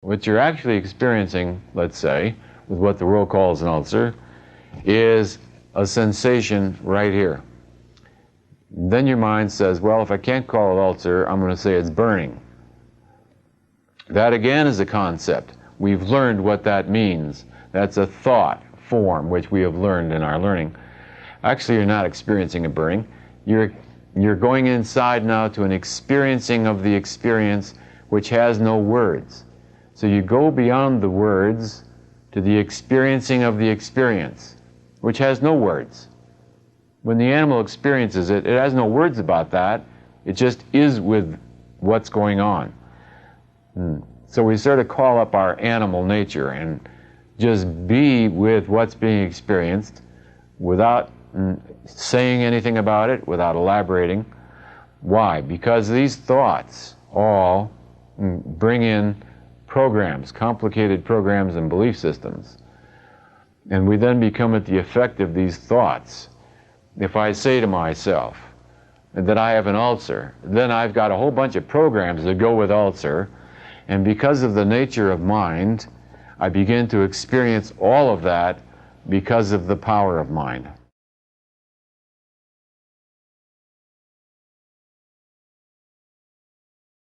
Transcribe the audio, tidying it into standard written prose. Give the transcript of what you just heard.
What you're actually experiencing, let's say, with what the world calls an ulcer, is a sensation right here. Then your mind says, well, if I can't call it ulcer, I'm going to say it's burning. That again is a concept. We've learned what that means. That's a thought form which we have learned in our learning. Actually, you're not experiencing a burning. You're going inside now to an experiencing of the experience which has no words. So you go beyond the words to the experiencing of the experience, which has no words. When the animal experiences it, it has no words about that. It just is with what's going on. So we sort of call up our animal nature and just be with what's being experienced without saying anything about it, without elaborating. Why? Because these thoughts all bring in programs, complicated programs and belief systems. And we then become at the effect of these thoughts. If I say to myself that I have an ulcer, then I've got a whole bunch of programs that go with ulcer, and because of the nature of mind, I begin to experience all of that because of the power of mind.